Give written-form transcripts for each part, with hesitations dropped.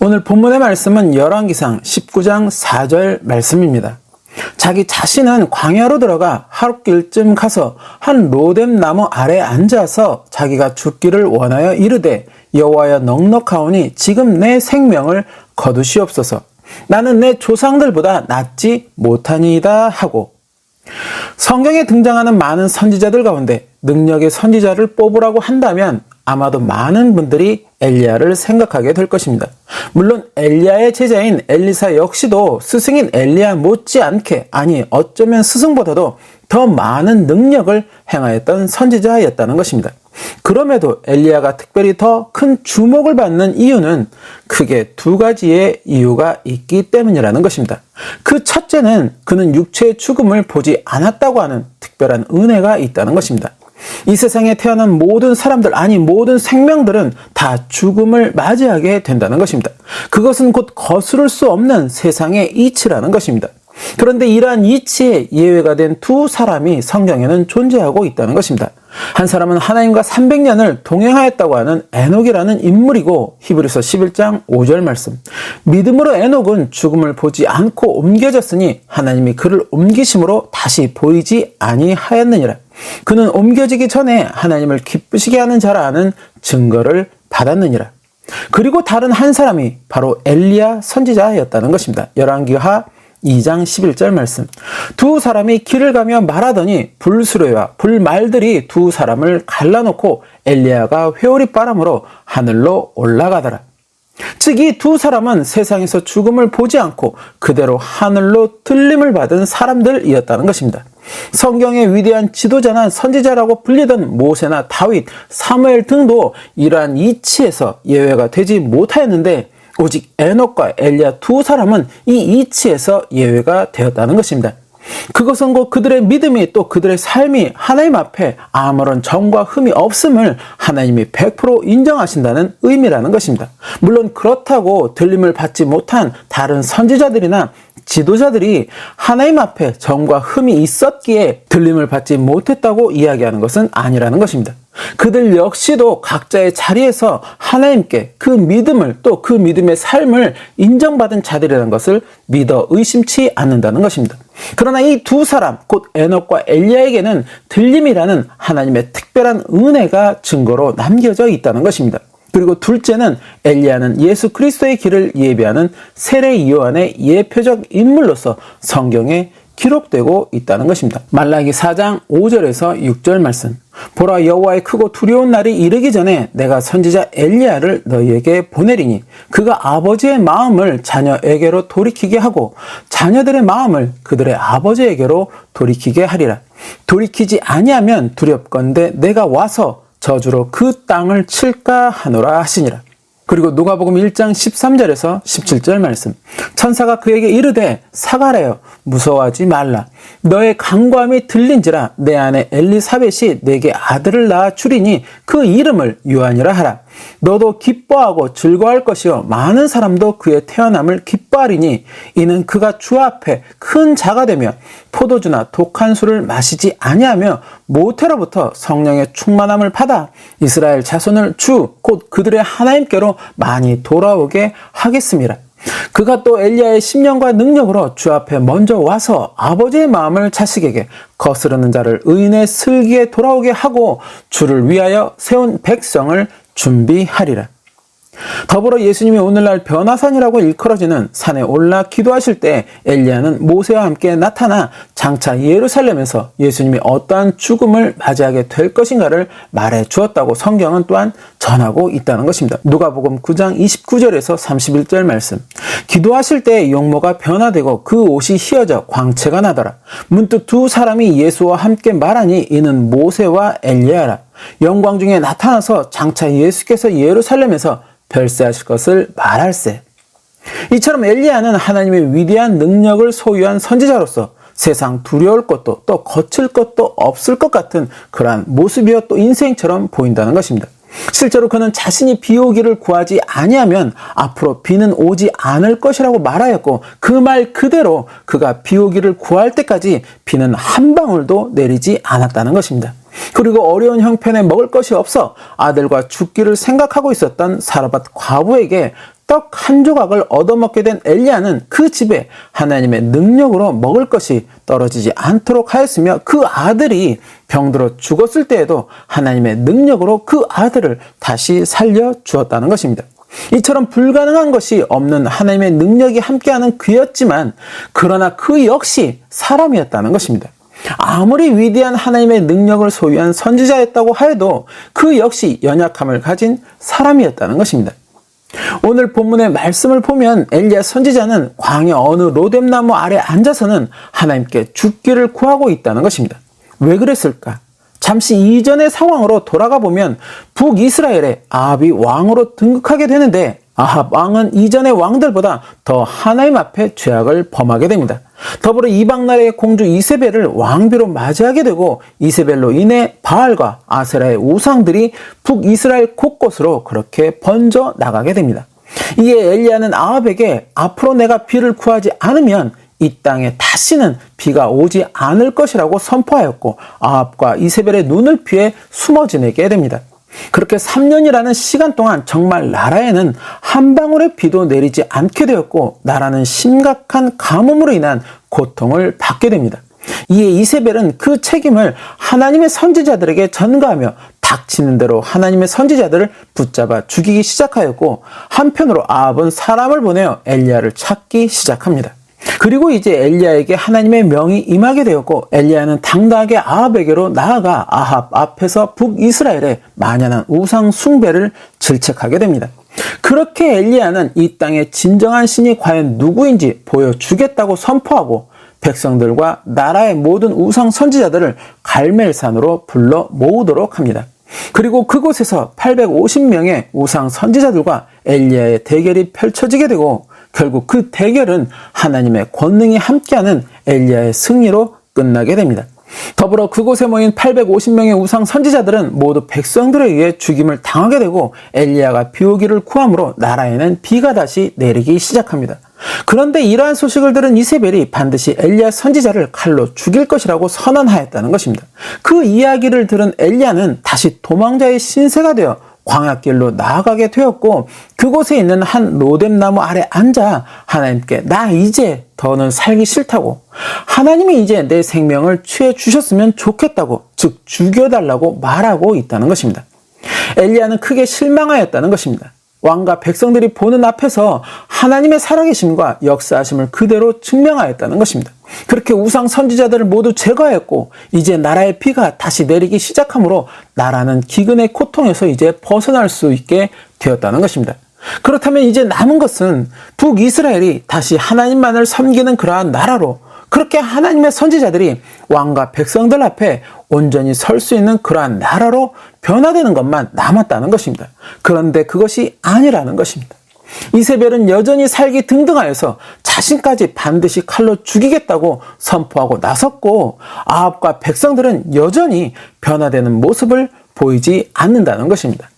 오늘 본문의 말씀은 열왕기상 19장 4절 말씀입니다. 자기 자신은 광야로 들어가 하룻길쯤 가서 한 로뎀 나무 아래 앉아서 자기가 죽기를 원하여 이르되 여호와여 넉넉하오니 지금 내 생명을 거두시옵소서. 나는 내 조상들보다 낫지 못하니이다 하고, 성경에 등장하는 많은 선지자들 가운데 능력의 선지자를 뽑으라고 한다면 아마도 많은 분들이 엘리야를 생각하게 될 것입니다. 물론 엘리야의 제자인 엘리사 역시도 스승인 엘리야 못지않게, 아니 어쩌면 스승보다도 더 많은 능력을 행하였던 선지자였다는 것입니다. 그럼에도 엘리야가 특별히 더 큰 주목을 받는 이유는 크게 두 가지의 이유가 있기 때문이라는 것입니다. 그 첫째는 그는 육체의 죽음을 보지 않았다고 하는 특별한 은혜가 있다는 것입니다. 이 세상에 태어난 모든 사람들, 아니 모든 생명들은 다 죽음을 맞이하게 된다는 것입니다. 그것은 곧 거스를 수 없는 세상의 이치라는 것입니다. 그런데 이러한 이치에 예외가 된 두 사람이 성경에는 존재하고 있다는 것입니다. 한 사람은 하나님과 300년을 동행하였다고 하는 에녹이라는 인물이고, 히브리서 11장 5절 말씀, 믿음으로 에녹은 죽음을 보지 않고 옮겨졌으니 하나님이 그를 옮기심으로 다시 보이지 아니하였느니라. 그는 옮겨지기 전에 하나님을 기쁘시게 하는 자라는 증거를 받았느니라. 그리고 다른 한 사람이 바로 엘리야 선지자였다는 것입니다. 열왕기하 2장 11절 말씀, 두 사람이 길을 가며 말하더니 불수레와 불말들이 두 사람을 갈라놓고 엘리야가 회오리 바람으로 하늘로 올라가더라. 즉 이 두 사람은 세상에서 죽음을 보지 않고 그대로 하늘로 들림을 받은 사람들이었다는 것입니다. 성경의 위대한 지도자나 선지자라고 불리던 모세나 다윗, 사무엘 등도 이러한 이치에서 예외가 되지 못하였는데, 오직 에녹과 엘리야 두 사람은 이 이치에서 예외가 되었다는 것입니다. 그것은 곧 그들의 믿음이, 또 그들의 삶이 하나님 앞에 아무런 점과 흠이 없음을 하나님이 100% 인정하신다는 의미라는 것입니다. 물론 그렇다고 들림을 받지 못한 다른 선지자들이나 지도자들이 하나님 앞에 점과 흠이 있었기에 들림을 받지 못했다고 이야기하는 것은 아니라는 것입니다. 그들 역시도 각자의 자리에서 하나님께 그 믿음을, 또 그 믿음의 삶을 인정받은 자들이라는 것을 믿어 의심치 않는다는 것입니다. 그러나 이 두 사람, 곧 에녹과 엘리야에게는 들림이라는 하나님의 특별한 은혜가 증거로 남겨져 있다는 것입니다. 그리고 둘째는 엘리야는 예수 그리스도의 길을 예비하는 세례 요한의 예표적 인물로서 성경에 기록되고 있다는 것입니다. 말라기 4장 5절에서 6절 말씀, 보라 여호와의 크고 두려운 날이 이르기 전에 내가 선지자 엘리야를 너희에게 보내리니 그가 아버지의 마음을 자녀에게로 돌이키게 하고 자녀들의 마음을 그들의 아버지에게로 돌이키게 하리라. 돌이키지 아니하면 두렵건대 내가 와서 저주로 그 땅을 칠까 하노라 하시니라. 그리고 누가복음 1장 13절에서 17절 말씀, 천사가 그에게 이르되 사가랴여 무서워하지 말라. 너의 간구함이 들린지라 내 아내 엘리사벳이 내게 아들을 낳아 주리니 그 이름을 요한이라 하라. 너도 기뻐하고 즐거워할 것이요 많은 사람도 그의 태어남을 기뻐하리니 이는 그가 주 앞에 큰 자가 되며 포도주나 독한 술을 마시지 아니하며 모태로부터 성령의 충만함을 받아 이스라엘 자손을 주 곧 그들의 하나님께로 많이 돌아오게 하겠습니다. 그가 또 엘리야의 심령과 능력으로 주 앞에 먼저 와서 아버지의 마음을 자식에게, 거스르는 자를 의인의 슬기에 돌아오게 하고 주를 위하여 세운 백성을 준비하리라. 더불어 예수님이 오늘날 변화산이라고 일컬어지는 산에 올라 기도하실 때 엘리야는 모세와 함께 나타나 장차 예루살렘에서 예수님이 어떠한 죽음을 맞이하게 될 것인가를 말해 주었다고 성경은 또한 전하고 있다는 것입니다. 누가복음 9장 29절에서 31절 말씀, 기도하실 때 용모가 변화되고 그 옷이 휘어져 광채가 나더라. 문득 두 사람이 예수와 함께 말하니 이는 모세와 엘리야라. 영광 중에 나타나서 장차 예수께서 예루살렘에서 별세하실 것을 말할세. 이처럼 엘리야는 하나님의 위대한 능력을 소유한 선지자로서 세상 두려울 것도 또 거칠 것도 없을 것 같은 그러한 모습이어 또 인생처럼 보인다는 것입니다. 실제로 그는 자신이 비 오기를 구하지 아니하면 앞으로 비는 오지 않을 것이라고 말하였고, 그 말 그대로 그가 비 오기를 구할 때까지 비는 한 방울도 내리지 않았다는 것입니다. 그리고 어려운 형편에 먹을 것이 없어 아들과 죽기를 생각하고 있었던 사르밧 과부에게 떡 한 조각을 얻어먹게 된 엘리야는 그 집에 하나님의 능력으로 먹을 것이 떨어지지 않도록 하였으며, 그 아들이 병들어 죽었을 때에도 하나님의 능력으로 그 아들을 다시 살려 주었다는 것입니다. 이처럼 불가능한 것이 없는 하나님의 능력이 함께하는 그였지만, 그러나 그 역시 사람이었다는 것입니다. 아무리 위대한 하나님의 능력을 소유한 선지자였다고 하여도 그 역시 연약함을 가진 사람이었다는 것입니다. 오늘 본문의 말씀을 보면 엘리야 선지자는 광야 어느 로뎀나무 아래 앉아서는 하나님께 죽기를 구하고 있다는 것입니다. 왜 그랬을까? 잠시 이전의 상황으로 돌아가 보면 북이스라엘의 아합이 왕으로 등극하게 되는데, 아합 왕은 이전의 왕들보다 더 하나님 앞에 죄악을 범하게 됩니다. 더불어 이방 나라의 공주 이세벨을 왕비로 맞이하게 되고, 이세벨로 인해 바알과 아세라의 우상들이 북이스라엘 곳곳으로 그렇게 번져 나가게 됩니다. 이에 엘리야는 아합에게 앞으로 내가 비를 구하지 않으면 이 땅에 다시는 비가 오지 않을 것이라고 선포하였고, 아합과 이세벨의 눈을 피해 숨어 지내게 됩니다. 그렇게 3년이라는 시간 동안 정말 나라에는 한 방울의 비도 내리지 않게 되었고, 나라는 심각한 가뭄으로 인한 고통을 받게 됩니다. 이에 이세벨은 그 책임을 하나님의 선지자들에게 전가하며 닥치는 대로 하나님의 선지자들을 붙잡아 죽이기 시작하였고, 한편으로 아합은 사람을 보내어 엘리야를 찾기 시작합니다. 그리고 이제 엘리야에게 하나님의 명이 임하게 되었고, 엘리야는 당당하게 아합에게로 나아가 아합 앞에서 북이스라엘의 만연한 우상 숭배를 질책하게 됩니다. 그렇게 엘리야는 이 땅의 진정한 신이 과연 누구인지 보여주겠다고 선포하고, 백성들과 나라의 모든 우상 선지자들을 갈멜산으로 불러 모으도록 합니다. 그리고 그곳에서 850명의 우상 선지자들과 엘리야의 대결이 펼쳐지게 되고, 결국 그 대결은 하나님의 권능이 함께하는 엘리야의 승리로 끝나게 됩니다. 더불어 그곳에 모인 850명의 우상 선지자들은 모두 백성들에 의해 죽임을 당하게 되고, 엘리야가 비 오기를 구함으로 나라에는 비가 다시 내리기 시작합니다. 그런데 이러한 소식을 들은 이세벨이 반드시 엘리야 선지자를 칼로 죽일 것이라고 선언하였다는 것입니다. 그 이야기를 들은 엘리야는 다시 도망자의 신세가 되어 광야길로 나아가게 되었고, 그곳에 있는 한 로뎀나무 아래 앉아 하나님께 나 이제 더는 살기 싫다고, 하나님이 이제 내 생명을 취해 주셨으면 좋겠다고, 즉 죽여달라고 말하고 있다는 것입니다. 엘리야는 크게 실망하였다는 것입니다. 왕과 백성들이 보는 앞에서 하나님의 살아계심과 역사하심을 그대로 증명하였다는 것입니다. 그렇게 우상 선지자들을 모두 제거하였고, 이제 나라의 비가 다시 내리기 시작하므로 나라는 기근의 고통에서 이제 벗어날 수 있게 되었다는 것입니다. 그렇다면 이제 남은 것은 북이스라엘이 다시 하나님만을 섬기는 그러한 나라로, 그렇게 하나님의 선지자들이 왕과 백성들 앞에 온전히 설 수 있는 그러한 나라로 변화되는 것만 남았다는 것입니다. 그런데 그것이 아니라는 것입니다. 이세벨은 여전히 살기 등등하여서 자신까지 반드시 칼로 죽이겠다고 선포하고 나섰고, 아합과 백성들은 여전히 변화되는 모습을 보이지 않는다는 것입니다.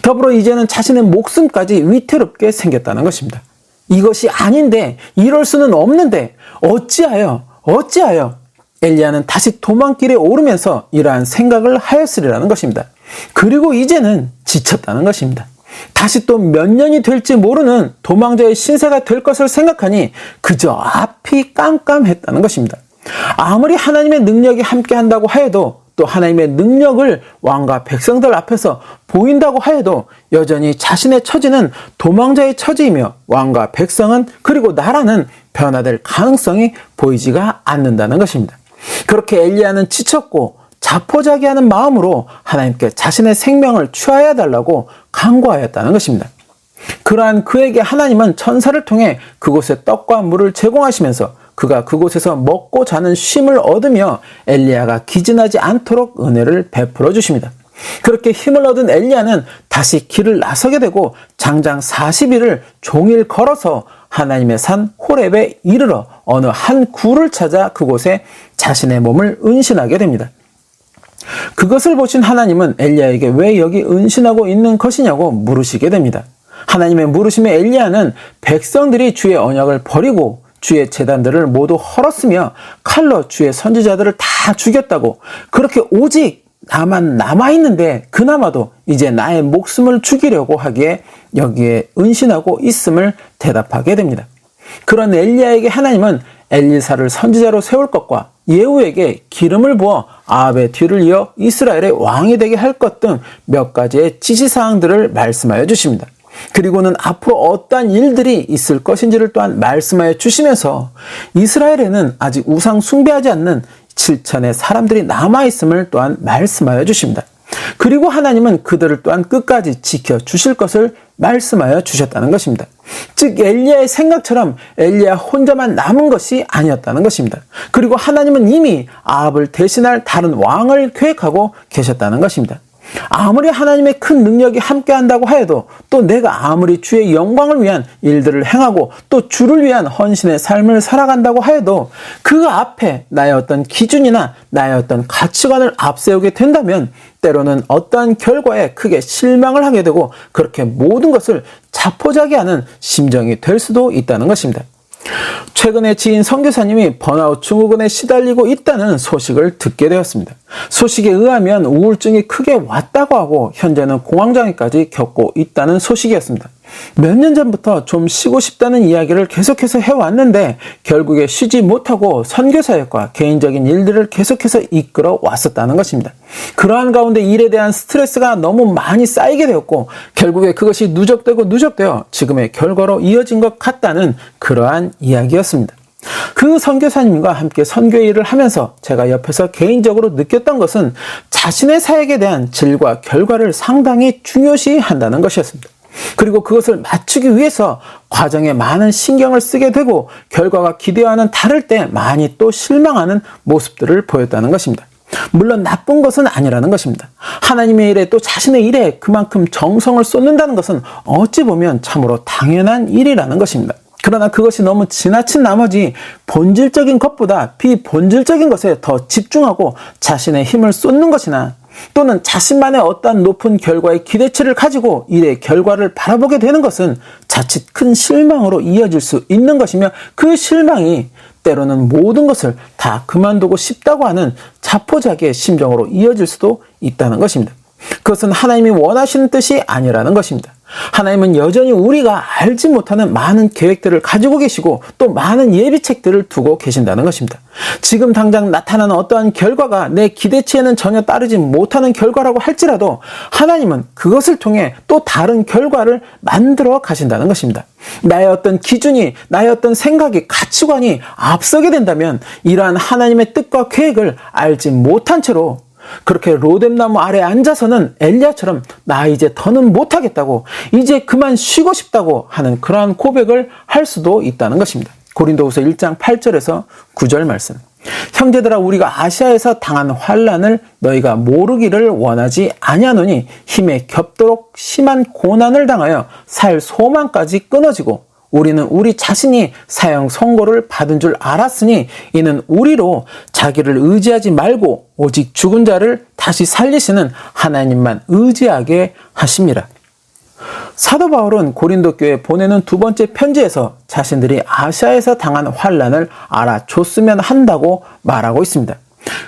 더불어 이제는 자신의 목숨까지 위태롭게 생겼다는 것입니다. 이것이 아닌데, 이럴 수는 없는데 어찌하여 엘리야는 다시 도망길에 오르면서 이러한 생각을 하였으리라는 것입니다. 그리고 이제는 지쳤다는 것입니다. 다시 또 몇 년이 될지 모르는 도망자의 신세가 될 것을 생각하니 그저 앞이 깜깜했다는 것입니다. 아무리 하나님의 능력이 함께한다고 하여도, 또 하나님의 능력을 왕과 백성들 앞에서 보인다고 하여도 여전히 자신의 처지는 도망자의 처지이며, 왕과 백성은 그리고 나라는 변화될 가능성이 보이지가 않는다는 것입니다. 그렇게 엘리야는 지쳤고 자포자기하는 마음으로 하나님께 자신의 생명을 취하여 달라고 간구하였다는 것입니다. 그러한 그에게 하나님은 천사를 통해 그곳에 떡과 물을 제공하시면서 그가 그곳에서 먹고 자는 쉼을 얻으며 엘리야가 기진하지 않도록 은혜를 베풀어 주십니다. 그렇게 힘을 얻은 엘리야는 다시 길을 나서게 되고, 장장 40일을 종일 걸어서 하나님의 산 호렙에 이르러 어느 한 굴을 찾아 그곳에 자신의 몸을 은신하게 됩니다. 그것을 보신 하나님은 엘리야에게 왜 여기 은신하고 있는 것이냐고 물으시게 됩니다. 하나님의 물으심에 엘리야는 백성들이 주의 언약을 버리고 주의 제단들을 모두 헐었으며 칼로 주의 선지자들을 다 죽였다고, 그렇게 오직 나만 남아있는데 그나마도 이제 나의 목숨을 죽이려고 하기에 여기에 은신하고 있음을 대답하게 됩니다. 그런 엘리야에게 하나님은 엘리사를 선지자로 세울 것과 예후에게 기름을 부어 아합의 뒤를 이어 이스라엘의 왕이 되게 할 것 등 몇 가지의 지시사항들을 말씀하여 주십니다. 그리고는 앞으로 어떠한 일들이 있을 것인지를 또한 말씀하여 주시면서 이스라엘에는 아직 우상 숭배하지 않는 7천의 사람들이 남아있음을 또한 말씀하여 주십니다. 그리고 하나님은 그들을 또한 끝까지 지켜주실 것을 말씀하여 주셨다는 것입니다. 즉 엘리야의 생각처럼 엘리야 혼자만 남은 것이 아니었다는 것입니다. 그리고 하나님은 이미 아합을 대신할 다른 왕을 계획하고 계셨다는 것입니다. 아무리 하나님의 큰 능력이 함께한다고 하여도 또 내가 아무리 주의 영광을 위한 일들을 행하고 또 주를 위한 헌신의 삶을 살아간다고 하여도 그 앞에 나의 어떤 기준이나 나의 어떤 가치관을 앞세우게 된다면 때로는 어떠한 결과에 크게 실망을 하게 되고 그렇게 모든 것을 자포자기하는 심정이 될 수도 있다는 것입니다. 최근에 지인 선교사님이 번아웃 증후군에 시달리고 있다는 소식을 듣게 되었습니다. 소식에 의하면 우울증이 크게 왔다고 하고 현재는 공황장애까지 겪고 있다는 소식이었습니다. 몇 년 전부터 좀 쉬고 싶다는 이야기를 계속해서 해왔는데 결국에 쉬지 못하고 선교사역과 개인적인 일들을 계속해서 이끌어 왔었다는 것입니다. 그러한 가운데 일에 대한 스트레스가 너무 많이 쌓이게 되었고 결국에 그것이 누적되어 지금의 결과로 이어진 것 같다는 그러한 이야기였습니다. 그 선교사님과 함께 선교 일을 하면서 제가 옆에서 개인적으로 느꼈던 것은 자신의 사역에 대한 질과 결과를 상당히 중요시 한다는 것이었습니다. 그리고 그것을 맞추기 위해서 과정에 많은 신경을 쓰게 되고 결과가 기대와는 다를 때 많이 또 실망하는 모습들을 보였다는 것입니다. 물론 나쁜 것은 아니라는 것입니다. 하나님의 일에 또 자신의 일에 그만큼 정성을 쏟는다는 것은 어찌 보면 참으로 당연한 일이라는 것입니다. 그러나 그것이 너무 지나친 나머지 본질적인 것보다 비본질적인 것에 더 집중하고 자신의 힘을 쏟는 것이나 또는 자신만의 어떠한 높은 결과의 기대치를 가지고 일의 결과를 바라보게 되는 것은 자칫 큰 실망으로 이어질 수 있는 것이며 그 실망이 때로는 모든 것을 다 그만두고 싶다고 하는 자포자기의 심정으로 이어질 수도 있다는 것입니다. 그것은 하나님이 원하시는 뜻이 아니라는 것입니다. 하나님은 여전히 우리가 알지 못하는 많은 계획들을 가지고 계시고 또 많은 예비책들을 두고 계신다는 것입니다. 지금 당장 나타나는 어떠한 결과가 내 기대치에는 전혀 따르지 못하는 결과라고 할지라도 하나님은 그것을 통해 또 다른 결과를 만들어 가신다는 것입니다. 나의 어떤 기준이, 나의 어떤 생각이, 가치관이 앞서게 된다면 이러한 하나님의 뜻과 계획을 알지 못한 채로 그렇게 로뎀나무 아래 앉아서는 엘리야처럼 나 이제 더는 못하겠다고 이제 그만 쉬고 싶다고 하는 그러한 고백을 할 수도 있다는 것입니다. 고린도후서 1장 8절에서 9절 말씀. 형제들아 우리가 아시아에서 당한 환난을 너희가 모르기를 원하지 아니하노니 힘에 겹도록 심한 고난을 당하여 살 소망까지 끊어지고 우리는 우리 자신이 사형 선고를 받은 줄 알았으니 이는 우리로 자기를 의지하지 말고 오직 죽은 자를 다시 살리시는 하나님만 의지하게 하심이라. 사도 바울은 고린도 교회에 보내는 두 번째 편지에서 자신들이 아시아에서 당한 환난을 알아줬으면 한다고 말하고 있습니다.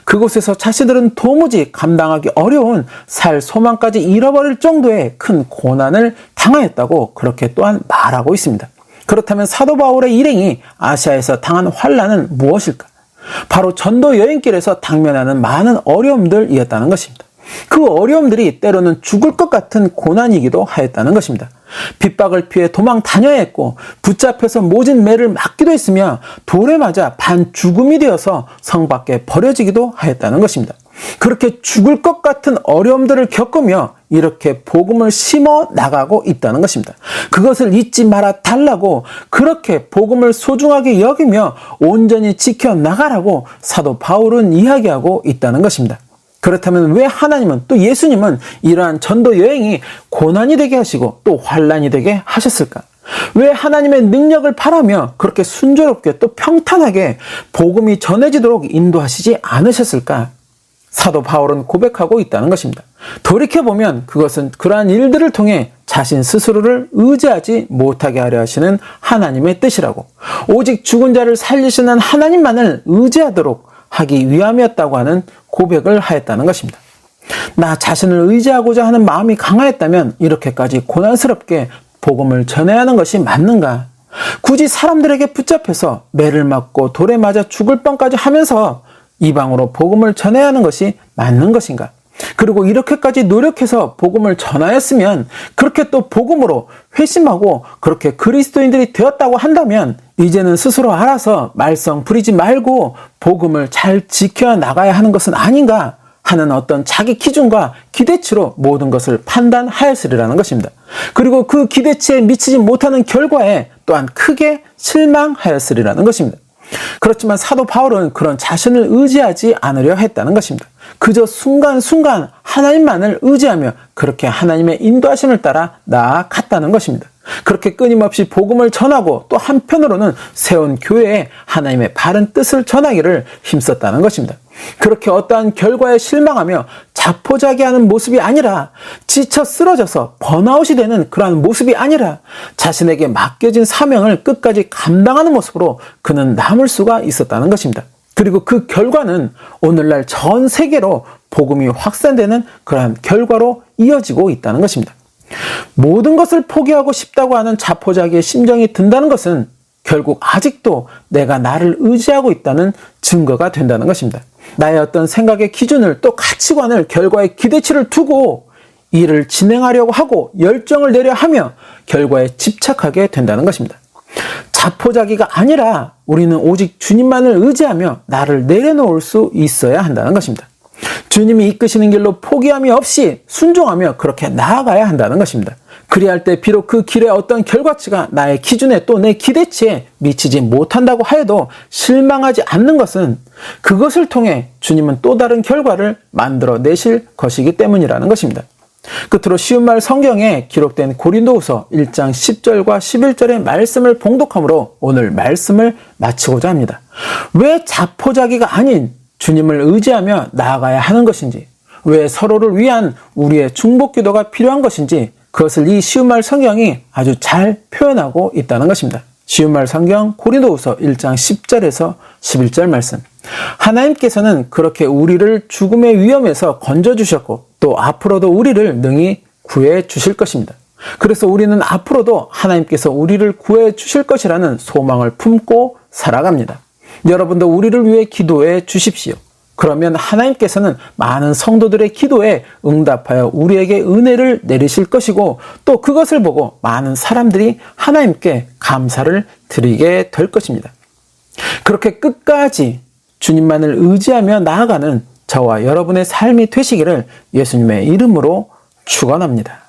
그곳에서 자신들은 도무지 감당하기 어려운 살 소망까지 잃어버릴 정도의 큰 고난을 당하였다고 그렇게 또한 말하고 있습니다. 그렇다면 사도 바울의 일행이 아시아에서 당한 환난은 무엇일까? 바로 전도 여행길에서 당면하는 많은 어려움들이었다는 것입니다. 그 어려움들이 때로는 죽을 것 같은 고난이기도 하였다는 것입니다. 핍박을 피해 도망 다녀야 했고 붙잡혀서 모진 매를 맞기도 했으며 돌에 맞아 반죽음이 되어서 성 밖에 버려지기도 하였다는 것입니다. 그렇게 죽을 것 같은 어려움들을 겪으며 이렇게 복음을 심어 나가고 있다는 것입니다. 그것을 잊지 말아 달라고 그렇게 복음을 소중하게 여기며 온전히 지켜나가라고 사도 바울은 이야기하고 있다는 것입니다. 그렇다면 왜 하나님은 또 예수님은 이러한 전도 여행이 고난이 되게 하시고 또 환난이 되게 하셨을까? 왜 하나님의 능력을 바라며 그렇게 순조롭게 또 평탄하게 복음이 전해지도록 인도하시지 않으셨을까? 사도 바울은 고백하고 있다는 것입니다. 돌이켜보면 그것은 그러한 일들을 통해 자신 스스로를 의지하지 못하게 하려 하시는 하나님의 뜻이라고 오직 죽은 자를 살리시는 하나님만을 의지하도록 하기 위함이었다고 하는 고백을 하였다는 것입니다. 나 자신을 의지하고자 하는 마음이 강하였다면 이렇게까지 고난스럽게 복음을 전해야 하는 것이 맞는가? 굳이 사람들에게 붙잡혀서 매를 맞고 돌에 맞아 죽을 뻔까지 하면서 이방으로 복음을 전해야 하는 것이 맞는 것인가? 그리고 이렇게까지 노력해서 복음을 전하였으면 그렇게 또 복음으로 회심하고 그렇게 그리스도인들이 되었다고 한다면 이제는 스스로 알아서 말썽 부리지 말고 복음을 잘 지켜 나가야 하는 것은 아닌가 하는 어떤 자기 기준과 기대치로 모든 것을 판단하였으리라는 것입니다. 그리고 그 기대치에 미치지 못하는 결과에 또한 크게 실망하였으리라는 것입니다. 그렇지만 사도 바울은 그런 자신을 의지하지 않으려 했다는 것입니다. 그저 순간순간 하나님만을 의지하며 그렇게 하나님의 인도하심을 따라 나아갔다는 것입니다. 그렇게 끊임없이 복음을 전하고 또 한편으로는 세운 교회에 하나님의 바른 뜻을 전하기를 힘썼다는 것입니다. 그렇게 어떠한 결과에 실망하며 자포자기하는 모습이 아니라 지쳐 쓰러져서 번아웃이 되는 그러한 모습이 아니라 자신에게 맡겨진 사명을 끝까지 감당하는 모습으로 그는 남을 수가 있었다는 것입니다. 그리고 그 결과는 오늘날 전 세계로 복음이 확산되는 그러한 결과로 이어지고 있다는 것입니다. 모든 것을 포기하고 싶다고 하는 자포자기의 심정이 든다는 것은 결국 아직도 내가 나를 의지하고 있다는 증거가 된다는 것입니다. 나의 어떤 생각의 기준을 또 가치관을 결과의 기대치를 두고 일을 진행하려고 하고 열정을 내려 하며 결과에 집착하게 된다는 것입니다. 자포자기가 아니라 우리는 오직 주님만을 의지하며 나를 내려놓을 수 있어야 한다는 것입니다. 주님이 이끄시는 길로 포기함이 없이 순종하며 그렇게 나아가야 한다는 것입니다. 그리할 때 비록 그 길의 어떤 결과치가 나의 기준에 또 내 기대치에 미치지 못한다고 하여도 실망하지 않는 것은 그것을 통해 주님은 또 다른 결과를 만들어 내실 것이기 때문이라는 것입니다. 끝으로 쉬운 말 성경에 기록된 고린도후서 1장 10절과 11절의 말씀을 봉독함으로 오늘 말씀을 마치고자 합니다. 왜 자포자기가 아닌 주님을 의지하며 나아가야 하는 것인지, 왜 서로를 위한 우리의 중보 기도가 필요한 것인지 그것을 이 쉬운 말 성경이 아주 잘 표현하고 있다는 것입니다. 쉬운 말 성경 고린도후서 1장 10절에서 11절 말씀. 하나님께서는 그렇게 우리를 죽음의 위험에서 건져주셨고 또 앞으로도 우리를 능히 구해 주실 것입니다. 그래서 우리는 앞으로도 하나님께서 우리를 구해 주실 것이라는 소망을 품고 살아갑니다. 여러분도 우리를 위해 기도해 주십시오. 그러면 하나님께서는 많은 성도들의 기도에 응답하여 우리에게 은혜를 내리실 것이고 또 그것을 보고 많은 사람들이 하나님께 감사를 드리게 될 것입니다. 그렇게 끝까지 주님만을 의지하며 나아가는 저와 여러분의 삶이 되시기를 예수님의 이름으로 축원합니다.